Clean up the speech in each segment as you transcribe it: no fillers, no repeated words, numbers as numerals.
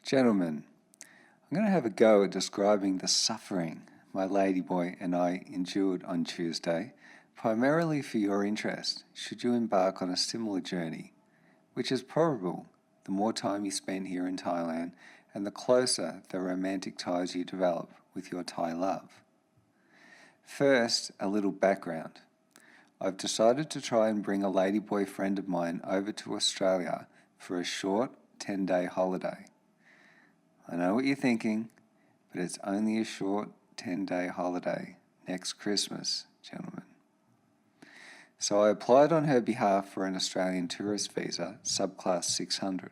Gentlemen, I'm going to have a go at describing the suffering my ladyboy and I endured on Tuesday, primarily for your interest, should you embark on a similar journey, which is probable the more time you spend here in Thailand and the closer the romantic ties you develop with your Thai love. First, a little background. I've decided to try and bring a ladyboy friend of mine over to Australia for a short 10-day holiday. I know what you're thinking, but it's only a short 10-day holiday next Christmas, gentlemen. So I applied on her behalf for an Australian tourist visa, subclass 600.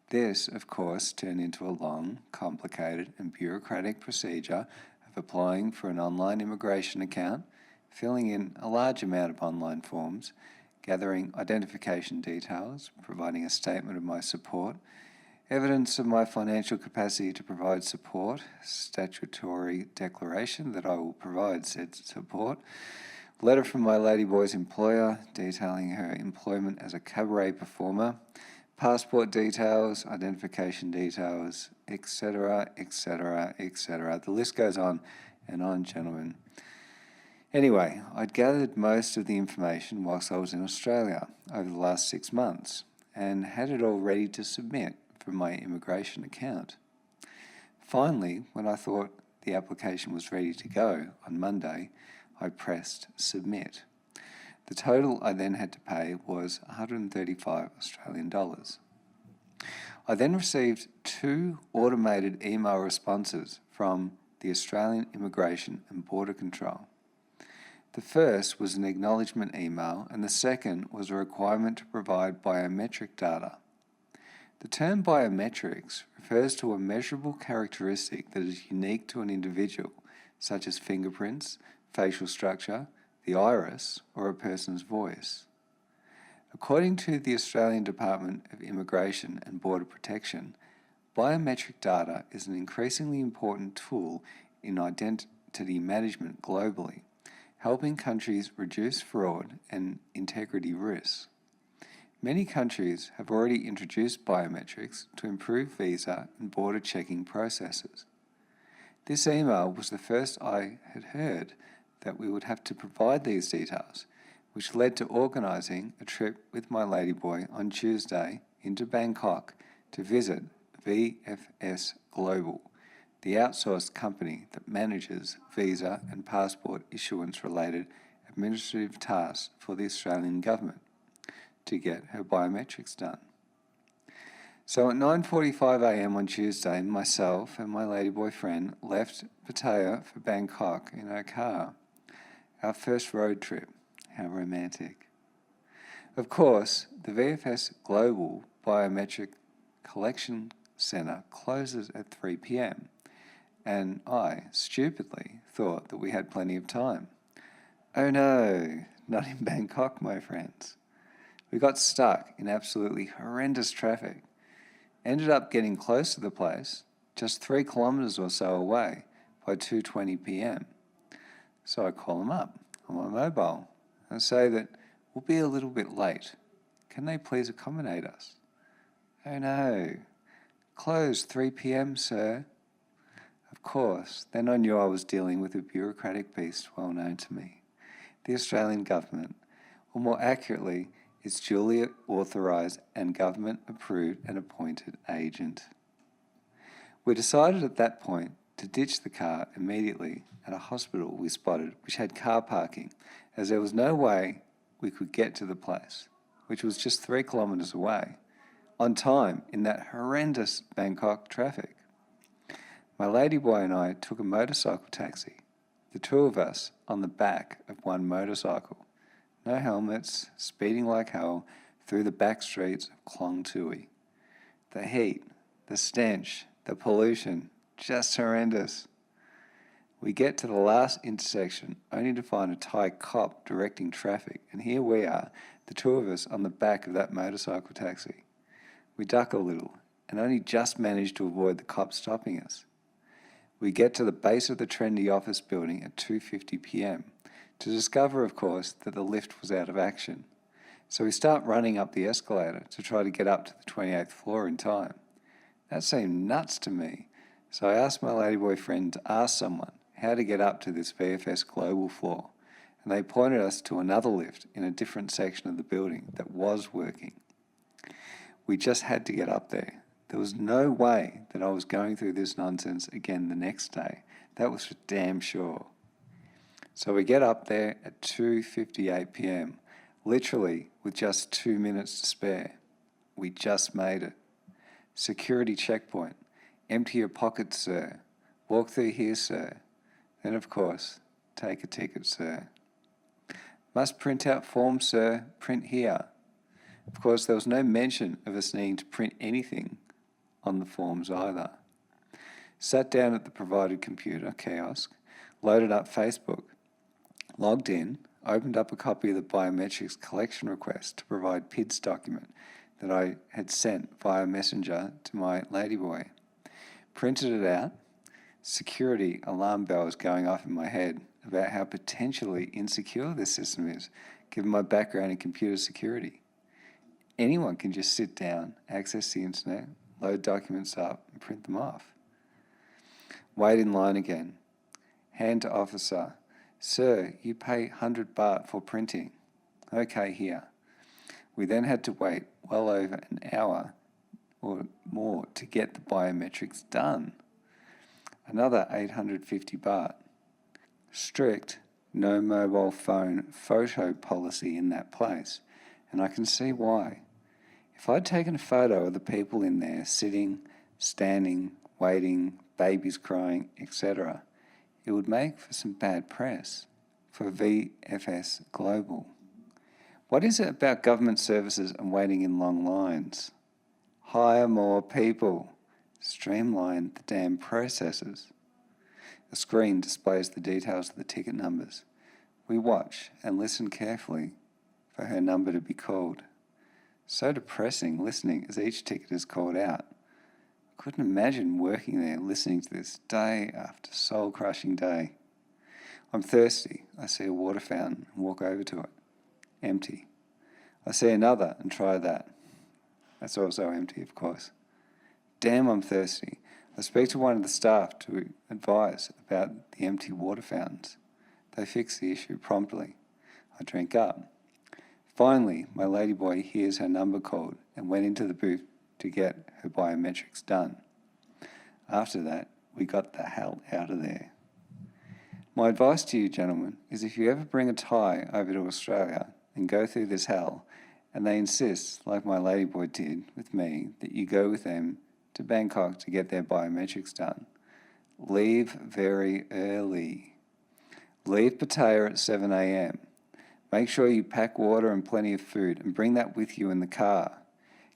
This, of course, turned into a long, complicated and bureaucratic procedure of applying for an online immigration account, filling in a large amount of online forms, gathering identification details, providing a statement of my support, evidence of my financial capacity to provide support, statutory declaration that I will provide said support, letter from my ladyboy's employer detailing her employment as a cabaret performer, passport details, identification details, etc., etc., etc. The list goes on and on, gentlemen. Anyway, I'd gathered most of the information whilst I was in Australia over the last 6 months and had it all ready to submit from my immigration account. Finally, when I thought the application was ready to go on Monday, I pressed submit. The total I then had to pay was 135 Australian dollars. I then received 2 automated email responses from the Australian Immigration and Border Control. The first was an acknowledgement email and the second was a requirement to provide biometric data. The term biometrics refers to a measurable characteristic that is unique to an individual, such as fingerprints, facial structure, the iris, or a person's voice. According to the Australian Department of Immigration and Border Protection, biometric data is an increasingly important tool in identity management globally, helping countries reduce fraud and integrity risks. Many countries have already introduced biometrics to improve visa and border checking processes. This email was the first I had heard that we would have to provide these details, which led to organising a trip with my ladyboy on Tuesday into Bangkok to visit VFS Global, the outsourced company that manages visa and passport issuance-related administrative tasks for the Australian government, to get her biometrics done. So at 9:45 a.m. on Tuesday, myself and my ladyboy friend left Pattaya for Bangkok in our car. Our first road trip. How romantic. Of course, the VFS Global Biometric Collection Centre closes at 3 p.m. and I, stupidly, thought that we had plenty of time. Oh no, not in Bangkok, my friends. We got stuck in absolutely horrendous traffic. Ended up getting close to the place, just 3 kilometres or so away, by 2:20 p.m. So I call them up on my mobile and say that we'll be a little bit late. Can they please accommodate us? Oh no, closed 3 p.m, sir. Of course, then I knew I was dealing with a bureaucratic beast well known to me, the Australian government, or more accurately, its duly authorised and government-approved and appointed agent. We decided at that point to ditch the car immediately at a hospital we spotted which had car parking, as there was no way we could get to the place, which was just 3 kilometres away, on time in that horrendous Bangkok traffic. My ladyboy and I took a motorcycle taxi, the 2 of us on the back of one motorcycle. No helmets, speeding like hell through the back streets of Klong Tui. The heat, the stench, the pollution, just horrendous. We get to the last intersection only to find a Thai cop directing traffic, and here we are, the 2 of us on the back of that motorcycle taxi. We duck a little and only just manage to avoid the cop stopping us. We get to the base of the trendy office building at 2:50 p.m. to discover, of course, that the lift was out of action. So we start running up the escalator to try to get up to the 28th floor in time. That seemed nuts to me. So I asked my ladyboy friend to ask someone how to get up to this VFS Global floor, and they pointed us to another lift in a different section of the building that was working. We just had to get up there. There was no way that I was going through this nonsense again the next day. That was for damn sure. So we get up there at 2:58 p.m, literally with just 2 minutes to spare. We just made it. Security checkpoint. Empty your pockets, sir. Walk through here, sir. Then, of course, take a ticket, sir. Must print out forms, sir. Print here. Of course, there was no mention of us needing to print anything on the forms either. Sat down at the provided computer kiosk, loaded up Facebook, logged in, opened up a copy of the Biometrics collection request to provide PIDS document that I had sent via messenger to my ladyboy. Printed it out. Security alarm bell was going off in my head about how potentially insecure this system is, given my background in computer security. Anyone can just sit down, access the internet, load documents up, and print them off. Wait in line again. Hand to officer. Sir, you pay 100 baht for printing. Okay, here. We then had to wait well over an hour or more to get the biometrics done. Another 850 baht. Strict no mobile phone photo policy in that place, and I can see why. If I'd taken a photo of the people in there sitting, standing, waiting, babies crying, etc., it would make for some bad press for VFS Global. What is it about government services and waiting in long lines? Hire more people. Streamline the damn processes. The screen displays the details of the ticket numbers. We watch and listen carefully for her number to be called. So depressing listening as each ticket is called out. I couldn't imagine working there listening to this day after soul-crushing day. I'm thirsty. I see a water fountain and walk over to it. Empty. I see another and try that. That's also empty, of course. Damn, I'm thirsty. I speak to one of the staff to advise about the empty water fountains. They fix the issue promptly. I drink up. Finally, my ladyboy hears her number called and went into the booth to get her biometrics done. After that, we got the hell out of there. My advice to you, gentlemen, is if you ever bring a Thai over to Australia and go through this hell, and they insist, like my ladyboy did with me, that you go with them to Bangkok to get their biometrics done, leave very early. Leave Pattaya at 7 a.m. Make sure you pack water and plenty of food and bring that with you in the car.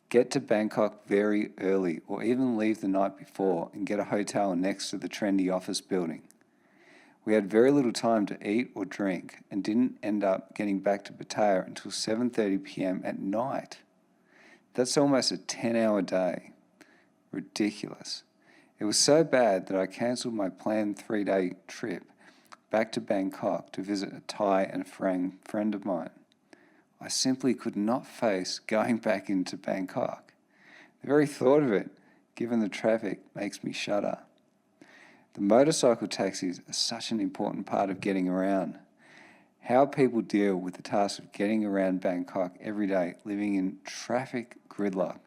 Get to Bangkok very early, or even leave the night before and get a hotel next to the trendy office building. We had very little time to eat or drink and didn't end up getting back to Pattaya until 7:30 p.m. at night. That's almost a 10-hour day. Ridiculous. It was so bad that I cancelled my planned 3-day trip back to Bangkok to visit a Thai and a friend of mine. I simply could not face going back into Bangkok. The very thought of it, given the traffic, makes me shudder. The motorcycle taxis are such an important part of getting around. How people deal with the task of getting around Bangkok every day, living in traffic gridlock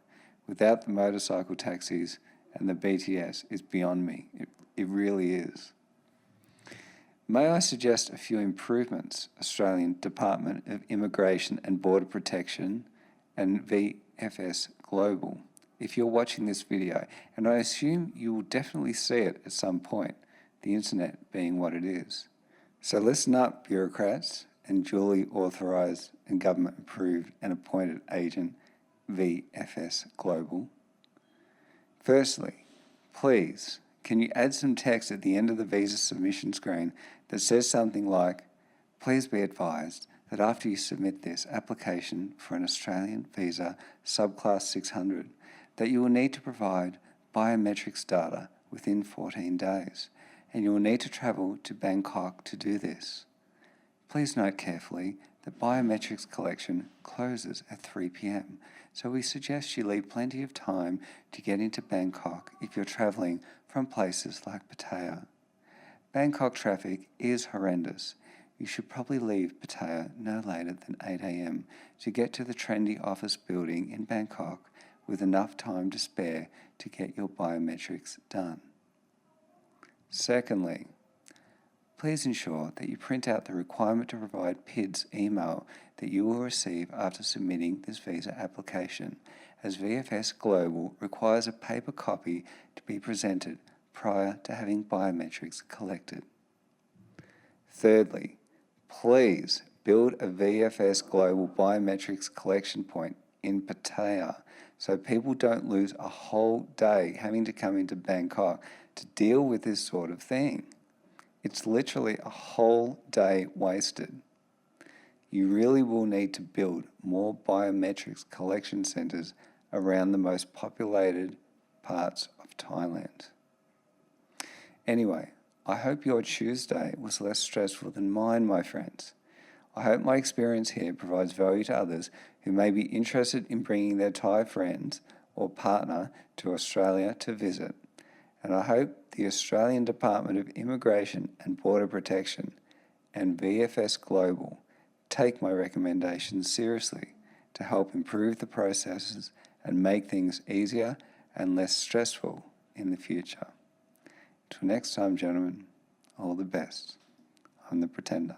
without the motorcycle taxis and the BTS is beyond me. It really is. May I suggest a few improvements Australian Department of Immigration and Border Protection and VFS Global, if you're watching this video, and I assume you will definitely see it at some point, the internet being what it is. So listen up, bureaucrats and duly authorised and government approved and appointed agent VFS Global. Firstly, please, can you add some text at the end of the visa submission screen that says something like, please be advised that after you submit this application for an Australian visa subclass 600, that you will need to provide biometrics data within 14 days, and you will need to travel to Bangkok to do this. Please note carefully the biometrics collection closes at 3 p.m, so we suggest you leave plenty of time to get into Bangkok if you're travelling from places like Pattaya. Bangkok traffic is horrendous. You should probably leave Pattaya no later than 8 a.m. to get to the trendy office building in Bangkok with enough time to spare to get your biometrics done. Secondly, please ensure that you print out the requirement to provide PIDS email that you will receive after submitting this visa application, as VFS Global requires a paper copy to be presented prior to having biometrics collected. Thirdly, please build a VFS Global biometrics collection point in Pattaya so people don't lose a whole day having to come into Bangkok to deal with this sort of thing. It's literally a whole day wasted. You really will need to build more biometrics collection centres around the most populated parts of Thailand. Anyway, I hope your Tuesday was less stressful than mine, my friends. I hope my experience here provides value to others who may be interested in bringing their Thai friends or partner to Australia to visit. And I hope the Australian Department of Immigration and Border Protection and VFS Global take my recommendations seriously to help improve the processes and make things easier and less stressful in the future. Till next time, gentlemen, all the best. I'm the Pretender.